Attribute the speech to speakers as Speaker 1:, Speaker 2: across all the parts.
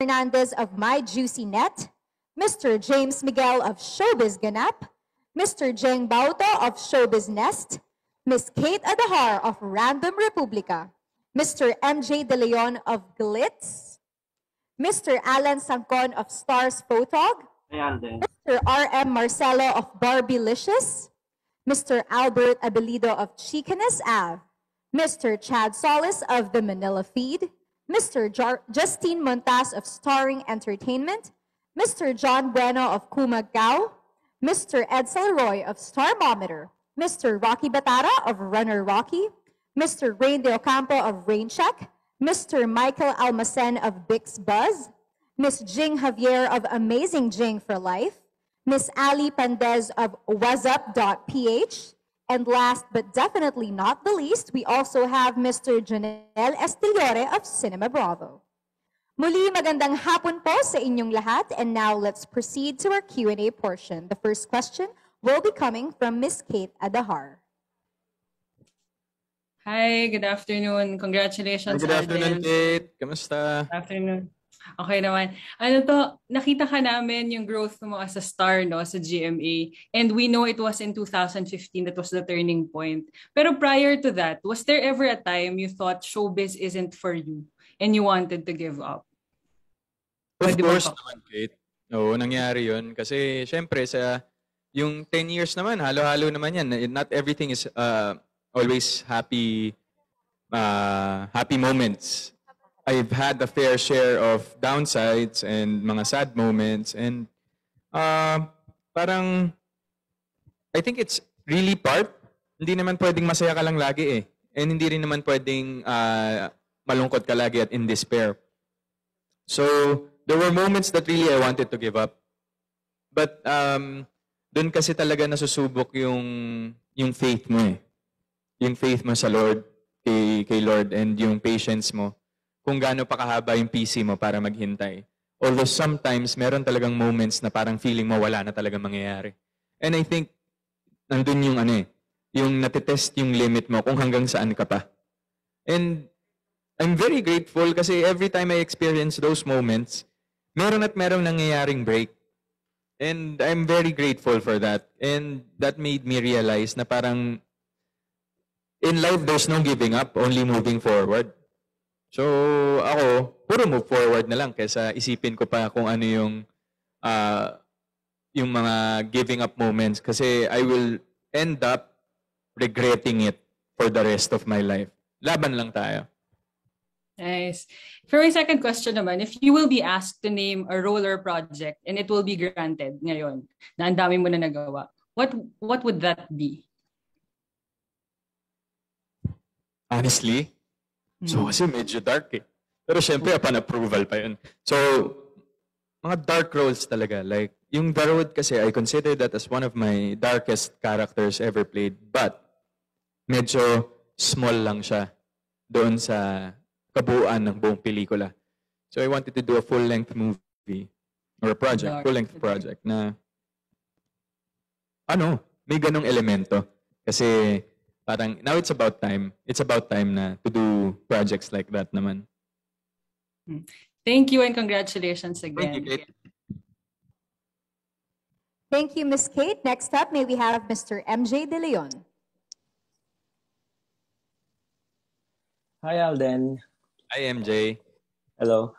Speaker 1: Hernandez of My Juicy Net, Mr. James Miguel of Showbiz Ganap, Mr. Jeng Bauto of Showbiz Nest, Miss Kate Adahar of Random Republica, Mr. MJ De Leon of Glitz, Mr. Alan Sangcon of Stars Photog, Mr. RM Marcelo of Barbylicious, Mr. Albert Abelido of Chicanas Ave, Mr. Chad Solis of the Manila Feed, Mr. Justine Montas of Starring Entertainment, Mr. John Bueno of Kumagao, Mr. Edsel Roy of Starmometer, Mr. Rocky Batara of Runner Rocky, Mr. Rain De Ocampo of Raincheck, Mr. Michael Almacen of Bix Buzz, Miss Jing Javier of Amazing Jing for Life, Miss Ali Pandez of whasup.ph, and last but definitely not the least, we also have Mr. Janelle Estillore of Cinema Bravo. Muli, magandang hapon po sa inyong lahat, and now let's proceed to our Q&A portion. The first question will be coming from Miss Kate Adahar.
Speaker 2: Hi, good afternoon. Congratulations,
Speaker 3: Good afternoon,
Speaker 2: Alden.
Speaker 3: Kate. Kamusta?
Speaker 2: Good afternoon. Okay naman. Nakita ka namin yung growth mo as a star, no, sa GMA. And we know it was in 2015 that was the turning point. Pero prior to that, was there ever a time you thought showbiz isn't for you and you wanted to give up?
Speaker 3: Of course naman, Kate. Oo, nangyari yun. Kasi syempre sa yung 10 years naman, halo-halo naman yan. Not everything is always happy moments. I've had a fair share of downsides and mga sad moments, and parang I think it's really part. Hindi naman pwedeng masaya ka lang lagi eh. And hindi rin naman pwedeng malungkot ka lagi at in despair. So there were moments that really I wanted to give up. But doon kasi talaga nasusubok yung faith mo eh. Yung faith mo sa Lord, kay Lord, and yung patience mo. Kung gaano pa kahaba yung PC mo para maghintay. Although sometimes, meron talagang moments na parang feeling mo wala na talaga mangyayari. And I think, nandun yung yung natitest yung limit mo kung hanggang saan ka pa. And I'm very grateful kasi every time I experience those moments, meron nangyayaring break. And I'm very grateful for that. And that made me realize na parang, in life, there's no giving up, only moving forward. So, ako, puro move forward na lang kaysa isipin ko pa kung ano yung mga giving up moments kasi I will end up regretting it for the rest of my life. Laban lang tayo.
Speaker 2: Nice. For my second question naman, if you will be asked to name a roller project and it will be granted ngayon na ang dami mo na nagawa, what would that be?
Speaker 3: Honestly, so kasi medyo dark eh. Pero syempre, upon approval pa yun. So, mga dark roles talaga. Like, yung The Road kasi, I consider that as one of my darkest characters ever played. But, medyo small lang siya doon sa kabuuan ng buong pelikula. So, I wanted to do a full-length movie or a project, full-length project na may ganong elemento. Kasi, parang, now it's about time. It's about time na to do projects like that naman.
Speaker 2: Thank you and congratulations again.
Speaker 3: Thank you, Kate.
Speaker 1: Thank you, Ms. Kate. Next up, may we have Mr. MJ De Leon.
Speaker 4: Hi, Alden.
Speaker 3: Hi, MJ.
Speaker 4: Hello.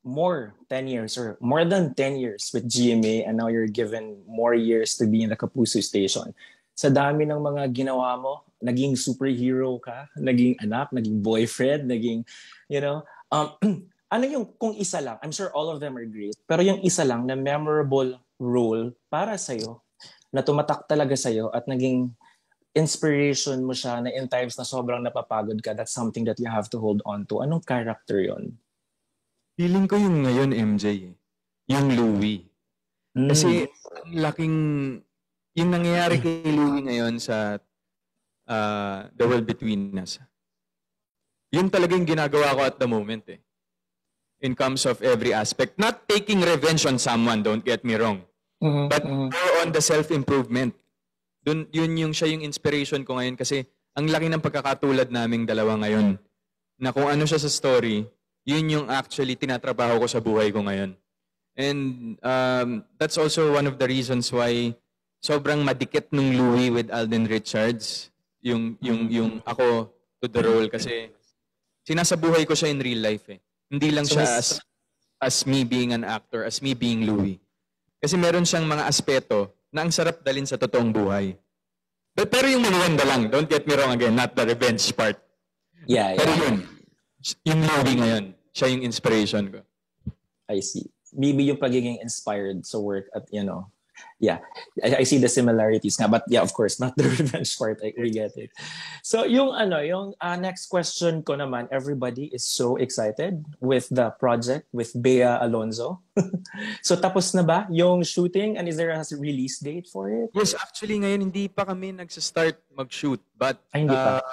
Speaker 4: More than 10 years with GMA, and now you're given more years to be in the Kapuso station. Sa dami ng mga ginawa mo, naging superhero ka, naging anak, naging boyfriend, naging, ano yung, kung isa lang, I'm sure all of them are great, pero yung isa lang na memorable role para sa'yo, na tumatak talaga sa'yo at naging inspiration mo siya na in times na sobrang napapagod ka, that's something that you have to hold on to. Anong character yon?
Speaker 3: Feeling ko yung ngayon, MJ, yung Louie. Kasi ang laking, yung nangyayari kay Louie ngayon sa The World Between Us, yun talaga yung ginagawa ko at the moment eh. In terms of every aspect. Not taking revenge on someone, don't get me wrong. But more on the self-improvement. Yun siya yung inspiration ko ngayon kasi ang laki ng pagkakatulad naming dalawa ngayon. Na kung ano siya sa story, yun yung actually tinatrabaho ko sa buhay ko ngayon. And that's also one of the reasons why sobrang madikit nung Louie with Alden Richards, yung ako to the role, kasi sinasabuhay ko siya in real life eh. Hindi lang
Speaker 4: So
Speaker 3: siya as me being an actor, as me being Louie. Kasi meron siyang mga aspeto na ang sarap dalin sa totoong buhay. Pero yung manuwanda lang, don't get me wrong again, not the revenge part.
Speaker 4: yeah,
Speaker 3: Pero
Speaker 4: yeah.
Speaker 3: yun, yung Louie ngayon, siya yung inspiration ko.
Speaker 4: I see. Maybe yung pagiging inspired sa work at, yeah, I see the similarities nga. But yeah, of course, not the revenge part. We get it. So yung next question ko naman, everybody is so excited with the project with BEA Alonzo. So tapos na ba yung shooting and is there a release date for it?
Speaker 3: Yes, actually ngayon hindi pa kami nagsa-start mag-shoot. But
Speaker 4: Ay, hindi pa.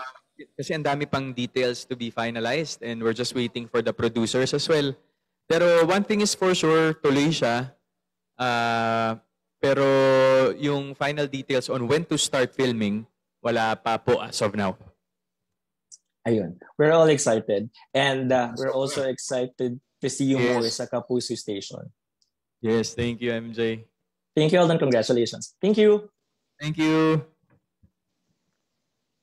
Speaker 3: kasi ang dami pang details to be finalized and we're just waiting for the producers as well. Pero one thing is for sure, tuloy siya. Pero yung final details on when to start filming, wala pa po as of now.
Speaker 4: Ayun. We're all excited. And we're also excited to see you more sa Kapuso Station.
Speaker 3: Yes, thank you, MJ.
Speaker 4: Thank you, Alden. Congratulations. Thank you.
Speaker 3: Thank you.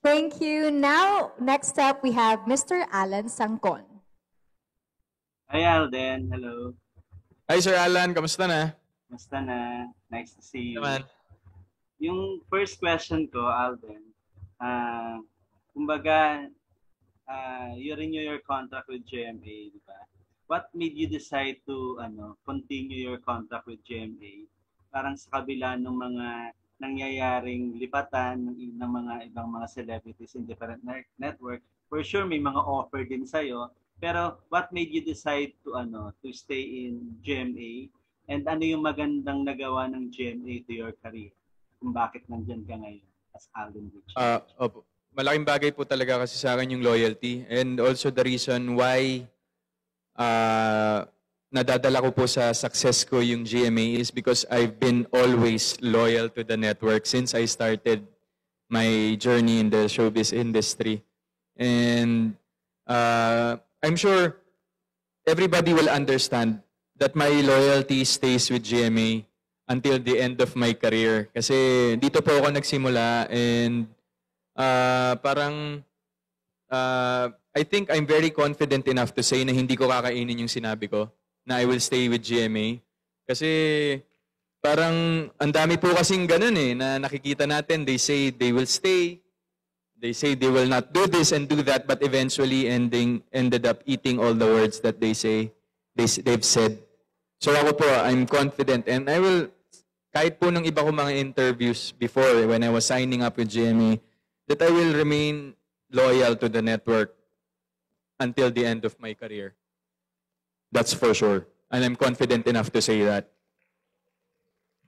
Speaker 1: Thank you. Now, next up, we have Mr. Alan Sangkon.
Speaker 5: Hi Alden, hello.
Speaker 3: Hi Sir Alan, kamusta na?
Speaker 5: Basta na, nice to see you.
Speaker 3: Naman.
Speaker 5: Yung first question ko, Alden, kumbaga, you renew your contract with GMA, di ba? What made you decide to continue your contract with GMA? Parang sa kabila ng mga nangyayaring lipatan ng mga ibang mga celebrities in different network, for sure may mga offer din sa'yo. Pero what made you decide to stay in GMA? And ano yung magandang nagawa ng GMA to your career? Kung bakit nandyan ka ngayon as Alden Richards?
Speaker 3: Opo. Malaking bagay po talaga kasi sa akin yung loyalty and also the reason why nadadala ko po sa success ko yung GMA is because I've been always loyal to the network since I started my journey in the showbiz industry. And I'm sure everybody will understand that my loyalty stays with GMA until the end of my career. Kasi dito po ako nagsimula and I think I'm very confident enough to say na hindi ko kakainin yung sinabi ko na I will stay with GMA. Kasi parang ang dami po kasing ganun na nakikita natin. They say they will stay. They say they will not do this and do that, but eventually ended up eating all the words that they've said. So ako po, I'm confident and I will, kahit po nung iba ko mga interviews before when I was signing up with GMA, that I will remain loyal to the network until the end of my career. That's for sure. And I'm confident enough to say that.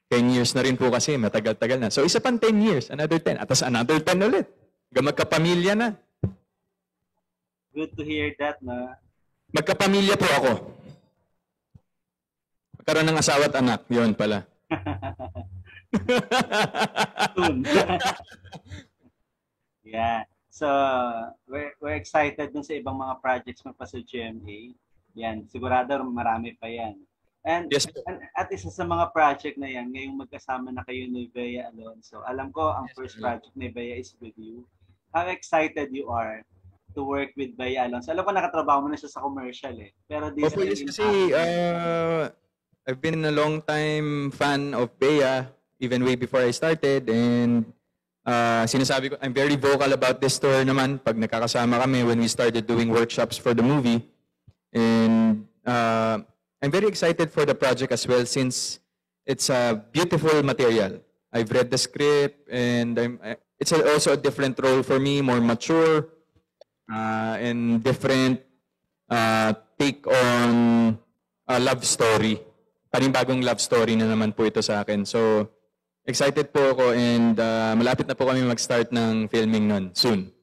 Speaker 3: 10 years na rin po kasi, matagal-tagal na. So isa pang 10 years, another 10, at another 10 ulit. Magkapamilya na.
Speaker 5: Good to hear that, na.
Speaker 3: Magkapamilya po ako. Magkaroon ng asawa at anak. Yun pala.
Speaker 5: Soon. Yeah. So, we're excited dun sa ibang mga projects mo pa sa GMA. Yan. Sigurado marami pa yan. And,
Speaker 3: yes,
Speaker 5: at isa sa mga project na yan, ngayong magkasama na kayo ni BEA Alonzo. Alam ko, ang first project ni BEA is with you. How excited you are to work with BEA Alonzo? Alam ko nakatrabaho mo na siya sa commercial Pero this
Speaker 3: yes, kasi I've been a long time fan of BEA even way before I started and sinasabi ko, I'm very vocal about this tour naman pag nakakasama kami when we started doing workshops for the movie. And I'm very excited for the project as well since it's a beautiful material. I've read the script and it's also a different role for me, more mature and different take on a love story. Panibagong love story na naman po ito sa akin. So, excited po ako and malapit na po kami mag-start ng filming nun soon.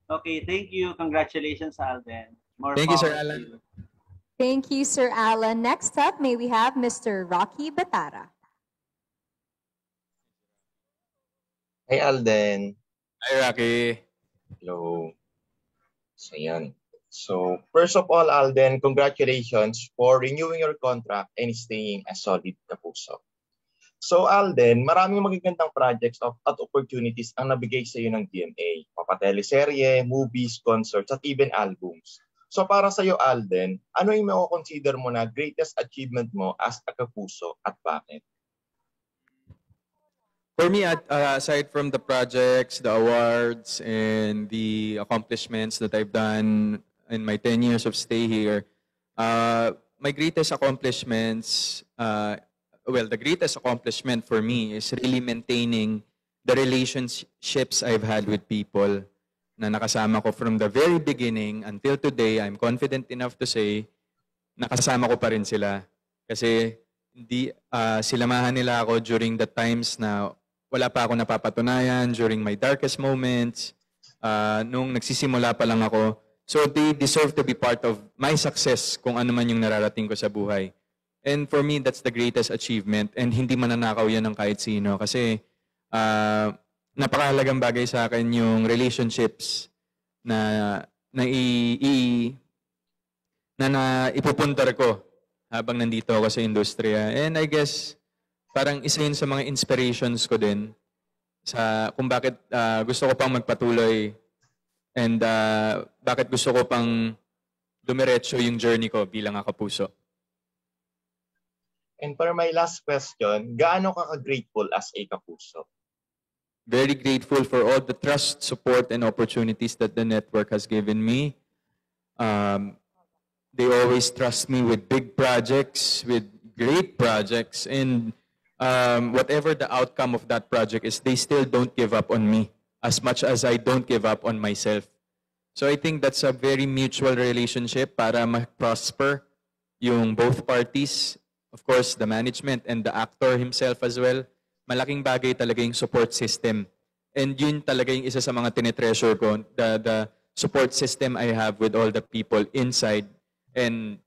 Speaker 5: Okay, thank you. Congratulations, Alden.
Speaker 3: Thank you, Sir Alan.
Speaker 1: Thank you, Sir Alan. Next up, may we have Mr. Rocky Batara.
Speaker 6: Hi, Alden.
Speaker 3: Hi, Rocky.
Speaker 6: Hello. So, yan. So, first of all, Alden, congratulations for renewing your contract and staying a solid Kapuso. So, Alden, maraming magagandang projects at opportunities ang nabigay sa iyo ng GMA. Papateleserye, movies, concerts, at even albums. So, para sa iyo, Alden, ano yung mako-consider mo na greatest achievement mo as a Kapuso at bakit?
Speaker 3: For me, aside from the projects, the awards, and the accomplishments that I've done in my 10 years of stay here, my greatest accomplishments, the greatest accomplishment for me is really maintaining the relationships I've had with people na nakasama ko from the very beginning until today. I'm confident enough to say, nakasama ko pa rin sila. Kasi silamahan nila ako during the times na wala pa ako napapatunayan, during my darkest moments, nung nagsisimula pa lang ako. So they deserve to be part of my success kung ano man yung nararating ko sa buhay. And for me, that's the greatest achievement. And hindi mananakaw yan ng kahit sino. Kasi napakahalagang bagay sa akin yung relationships na ipupuntar ko habang nandito ako sa industriya. And I guess, parang isa yun sa mga inspirations ko din sa kung bakit gusto ko pang magpatuloy and bakit gusto ko pang dumiretso yung journey ko bilang Kapuso.
Speaker 6: And for my last question, gaano ka ka-grateful as a Kapuso?
Speaker 3: Very grateful for all the trust, support, and opportunities that the network has given me. They always trust me with big projects, with great projects, and whatever the outcome of that project is, they still don't give up on me as much as I don't give up on myself. So I think that's a very mutual relationship para ma-prosper yung both parties. Of course, the management and the actor himself as well. Malaking bagay talaga yung support system. And yun talaga yung isa sa mga tinetreasure ko, the support system I have with all the people inside and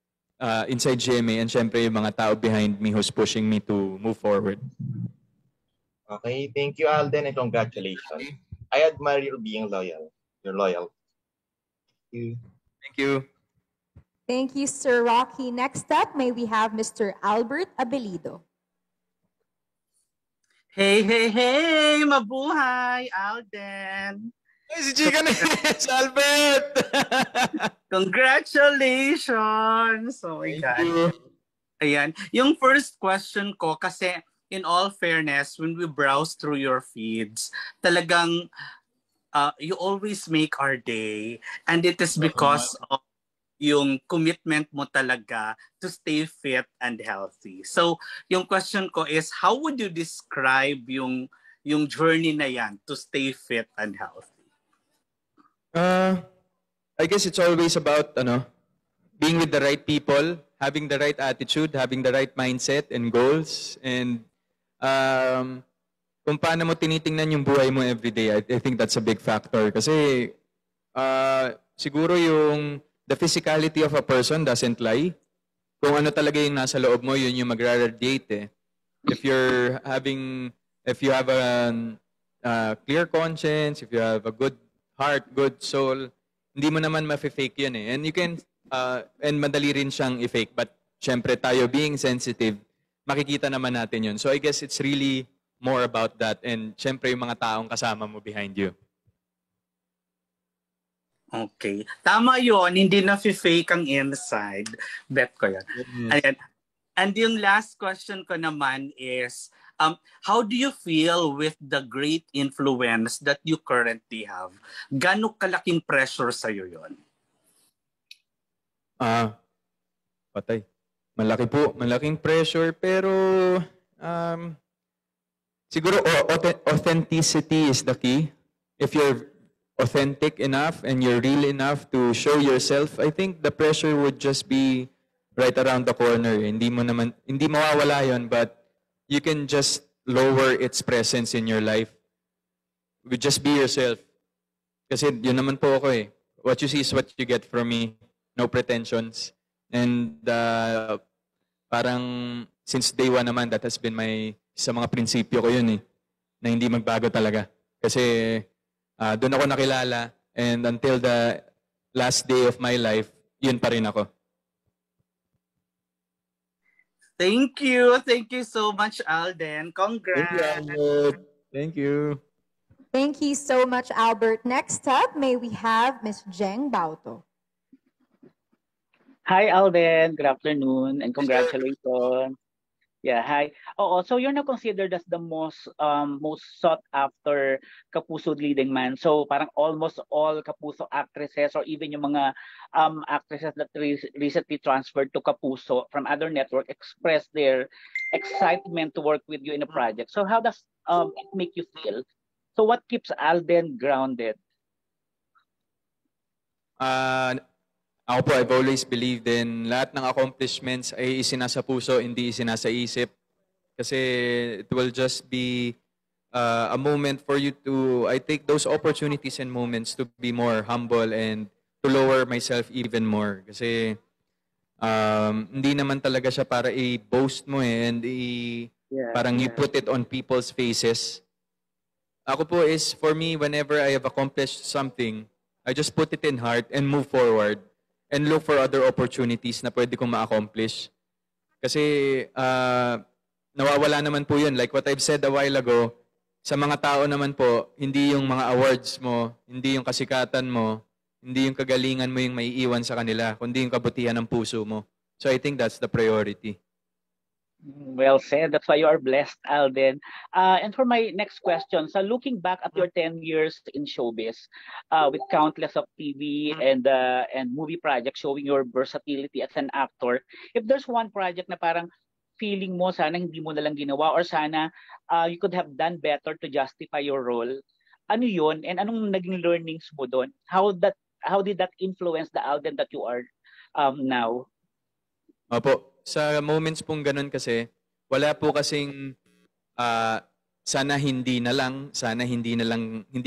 Speaker 3: inside GMA, and syempre yung mga tao behind me who's pushing me to move forward.
Speaker 6: Okay, thank you, Alden, and congratulations. I admire you being loyal. You're loyal. Thank you.
Speaker 3: Thank you.
Speaker 1: Thank you, Sir Rocky. Next up, may we have Mr. Albert Abelido.
Speaker 7: Hey, hey, hey! Mabuhay, Alden!
Speaker 3: Hey, si Chika na Albert!
Speaker 7: Congratulations! Oh my God. Ayan. Yung first question ko, kasi in all fairness, when we browse through your feeds, talagang you always make our day. And it is because of yung commitment mo talaga to stay fit and healthy. So, yung question ko is, how would you describe yung journey na yan to stay fit and healthy?
Speaker 3: I guess it's always about being with the right people, having the right attitude, having the right mindset and goals, and kung paano mo tinitingnan yung buhay mo everyday. I think that's a big factor. Kasi siguro the physicality of a person doesn't lie. Kung ano talaga yung nasa loob mo, yun yung magra-radiate. If you have a clear conscience, if you have a good heart, good soul, hindi mo naman ma-fake yun eh. And you can, and madali rin siyang i-fake. But syempre tayo being sensitive, makikita naman natin yun. So I guess it's really more about that. And syempre yung mga taong kasama mo behind you.
Speaker 7: Okay. Tama yun. Hindi na fake ang inside. Bet ko yan. Ayan. And yung last question ko naman is, how do you feel with the great influence that you currently have? Gano'ng kalaking pressure sa'yo yun?
Speaker 3: Patay. Malaki po. Malaking pressure. Pero siguro authenticity is the key. If you're authentic enough and you're real enough to show yourself, I think the pressure would just be right around the corner. Hindi mawawala yun, but you can just lower its presence in your life. Just be yourself. Kasi yun naman po ako eh. What you see is what you get from me. No pretensions. And parang since day one naman, that has been sa mga prinsipyo ko yun eh. Na hindi magbago talaga. Kasi doon ako nakilala, and until the last day of my life, yun pa rin ako.
Speaker 7: Thank you. Thank you so much, Alden.
Speaker 3: Thank you,
Speaker 7: Congrats.
Speaker 3: Albert. Thank you.
Speaker 1: Thank you so much, Albert. Next up, may we have Ms. Jeng Bauto.
Speaker 8: Hi, Alden. Good afternoon and congratulations. Yeah, hi. Oh, so you're now considered as the most sought after Kapuso leading man. So parang almost all Kapuso actresses or even yung mga actresses that recently transferred to Kapuso from other network express their excitement to work with you in a project. So how does it make you feel? So what keeps Alden grounded?
Speaker 3: Ako po, I've always believed in lahat ng accomplishments ay isinasa puso, hindi isinasa isip. Kasi it will just be a moment for you to, I take those opportunities and moments to be more humble and to lower myself even more. Kasi hindi naman talaga siya para i-boast mo and parang you put it on people's faces. Ako po is, for me, whenever I have accomplished something, I just put it in heart and move forward and look for other opportunities na pwede kong ma-accomplish. Kasi nawawala naman po yun. Like what I've said a while ago, sa mga tao naman po, hindi yung mga awards mo, hindi yung kasikatan mo, hindi yung kagalingan mo yung maiiwan sa kanila, kundi yung kabutihan ng puso mo. So I think that's the priority.
Speaker 8: Well said. That's why you are blessed, Alden. And for my next question, so looking back at your 10 years in showbiz, with countless of TV and movie projects showing your versatility as an actor, if there's one project na parang feeling mo sana hindi mo na lang ginawa or sana you could have done better to justify your role, ano yun? And anong naging learnings mo doon? How did that influence the Alden that you are now?
Speaker 3: Opo, sa moments pong ganun kasi, wala po kasing sana hindi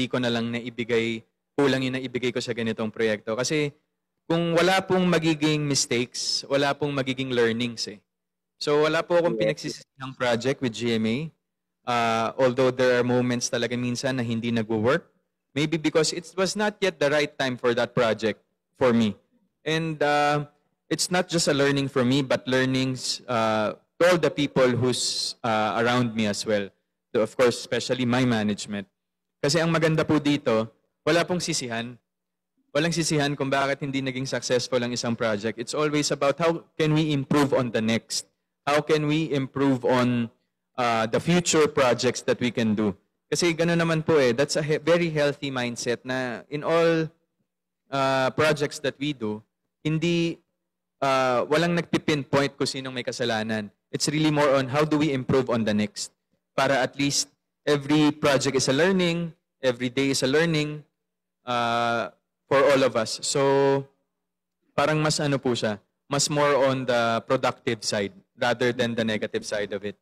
Speaker 3: ko na lang naibigay, kulang yung naibigay ko sa ganitong proyekto. Kasi kung wala pong magiging mistakes, wala pong magiging learnings eh. So wala po akong pinagsisisihang project with GMA. Although there are moments talaga minsan na hindi nagwo-work. Maybe because it was not yet the right time for that project for me. And it's not just a learning for me, but learnings to all the people who's around me as well. So of course, especially my management. Kasi ang maganda po dito, wala pong sisihan. Walang sisihan kung bakit hindi naging successful ang isang project. It's always about how can we improve on the next? How can we improve on the future projects that we can do? Kasi gano'n naman po eh. That's a very healthy mindset na in all projects that we do, hindi walang nagpipinpoint kung sinong may kasalanan. It's really more on how do we improve on the next. Para at least every project is a learning, every day is a learning for all of us. So parang mas ano po siya, mas more on the productive side rather than the negative side of it.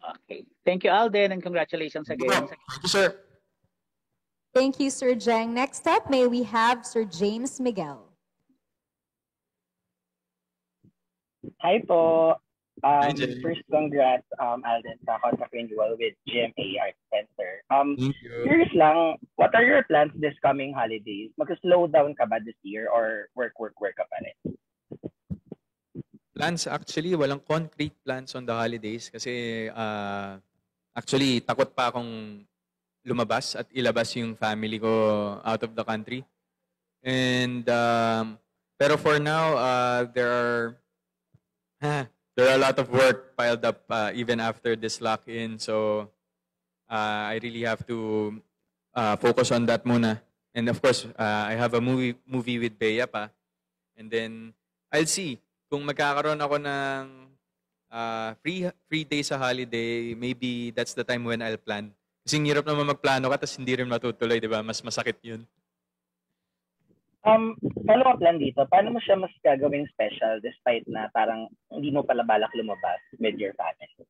Speaker 8: Okay. Thank you, Alden, and congratulations again.
Speaker 3: Thank you, sir.
Speaker 1: Thank you, Sir Jeng. Next up, may we have Sir James Miguel.
Speaker 9: Hi po.
Speaker 3: Hi, Jay.
Speaker 9: First, congrats, Alden, sa contract renewal with GMA Art Center.
Speaker 3: Thank you.
Speaker 9: Curious lang, what are your plans this coming holidays? Mag-slow down ka ba this year or work ka pa rin?
Speaker 3: Plans, actually, walang concrete plans on the holidays kasi actually, takot pa akong lumabas at ilabas yung family ko out of the country. And pero for now, there are a lot of work piled up even after this lock-in. So I really have to focus on that muna. And of course, I have a movie with BEA pa. And then I'll see kung magkakaroon ako ng free day sa holiday, maybe that's the time when I'll plan. Kasi hirap naman magplano ka tapos hindi rin matutuloy, di ba? Mas masakit yun.
Speaker 9: Follow-up lang dito, paano mo siya mas gagawing special despite na parang hindi mo pala balak lumabas with your family?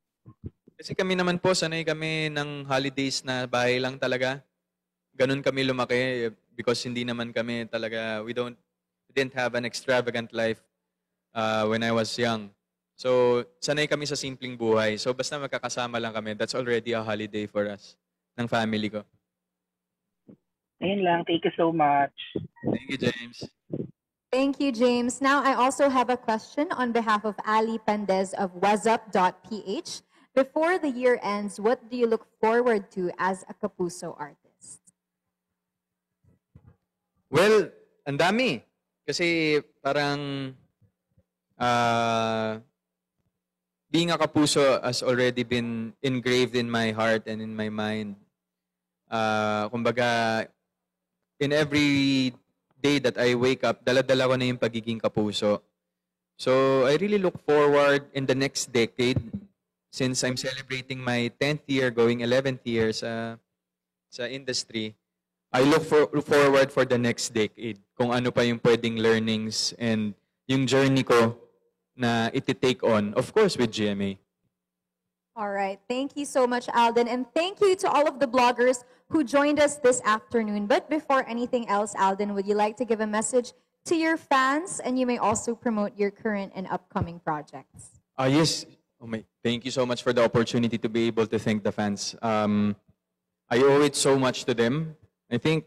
Speaker 3: Kasi kami naman po, sanay kami ng holidays na bahay lang talaga. Ganun kami lumaki because hindi naman kami talaga, we didn't have an extravagant life when I was young. So, sanay kami sa simpleng buhay. So, basta magkakasama lang kami, that's already a holiday for us, ng family ko.
Speaker 9: Ayun lang. Thank you so much.
Speaker 3: Thank you, James.
Speaker 1: Thank you, James. Now, I also have a question on behalf of Ali Pandez of whasup.ph. Before the year ends, what do you look forward to as a Kapuso artist?
Speaker 3: Well, ang dami. Kasi parang being a Kapuso has already been engraved in my heart and in my mind. Kumbaga, in every day that I wake up, dala-dala ko na yung pagiging Kapuso. So I really look forward in the next decade, since I'm celebrating my 10th year, going 11th year sa industry, I look forward for the next decade, kung ano pa yung pwedeng learnings and yung journey ko na iti-take on, of course, with GMA.
Speaker 1: All right. Thank you so much, Alden. And thank you to all of the bloggers who joined us this afternoon. But before anything else, Alden, would you like to give a message to your fans? And you may also promote your current and upcoming projects.
Speaker 3: Yes. Thank you so much for the opportunity to be able to thank the fans. I owe it so much to them. I think,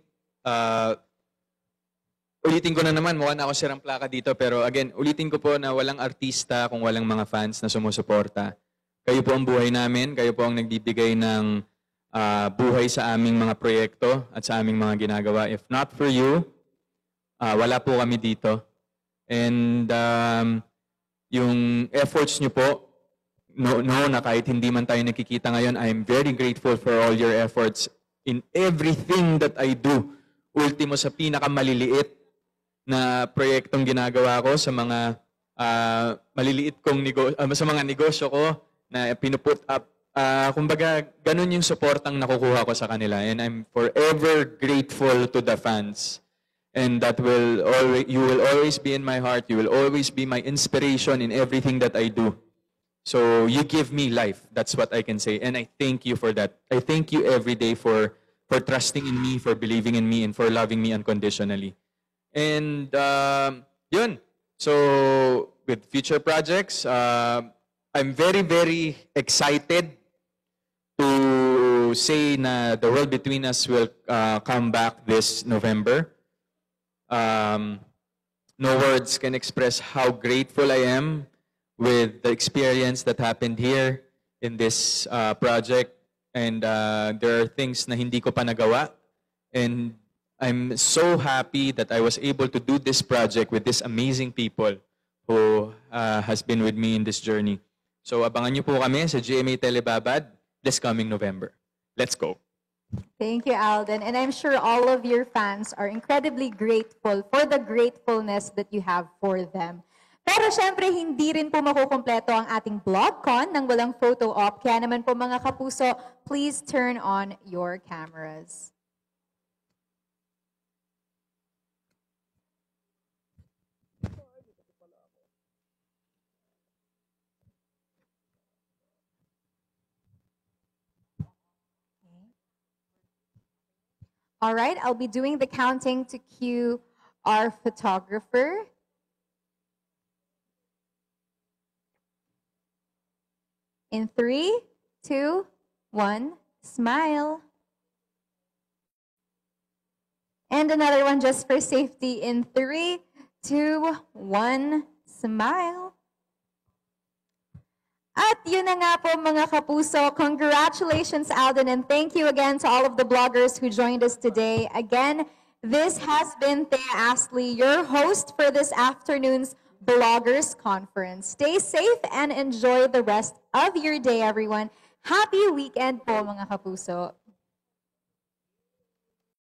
Speaker 3: ulitin ko na naman, mukha na ako sirang plaka dito. Pero again, ulitin ko po na walang artista kung walang mga fans na sumusuporta. Kayo po ang buhay namin, kayo po ang nagbibigay ng buhay sa aming mga proyekto at sa aming mga ginagawa. If not for you, wala po kami dito. And yung efforts nyo po, na kahit hindi man tayo nakikita ngayon, I'm very grateful for all your efforts in everything that I do. Ultimo sa pinakamaliliit na proyektong ginagawa ko sa mga maliliit kong sa mga negosyo ko na pinuput up. Kumbaga, ganun yung supportang nakukuha ko sa kanila. And I'm forever grateful to the fans. And that you will always be in my heart. You will always be my inspiration in everything that I do. So you give me life. That's what I can say. And I thank you for that. I thank you every day for trusting in me, for believing in me, and for loving me unconditionally. And yun. So with future projects, I'm very, very excited to say na The World Between Us will come back this November. No words can express how grateful I am with the experience that happened here in this project. And there are things na hindi ko pa nagawa. And I'm so happy that I was able to do this project with these amazing people who has been with me in this journey. So abangan niyo po kami sa GMA Telebabad this coming November. Let's go.
Speaker 1: Thank you, Alden. And I'm sure all of your fans are incredibly grateful for the gratefulness that you have for them. Pero syempre, hindi rin po makukumpleto ang ating BlogCon nang walang photo op. Kaya naman po mga kapuso, please turn on your cameras. All right, I'll be doing the counting to cue our photographer. In 3, 2, 1, smile. And another one just for safety. In 3, 2, 1, smile. At yun na nga po mga kapuso, congratulations Alden, and thank you again to all of the bloggers who joined us today. Again, this has been Thea Astley, your host for this afternoon's Bloggers Conference. Stay safe and enjoy the rest of your day, everyone. Happy weekend po mga kapuso.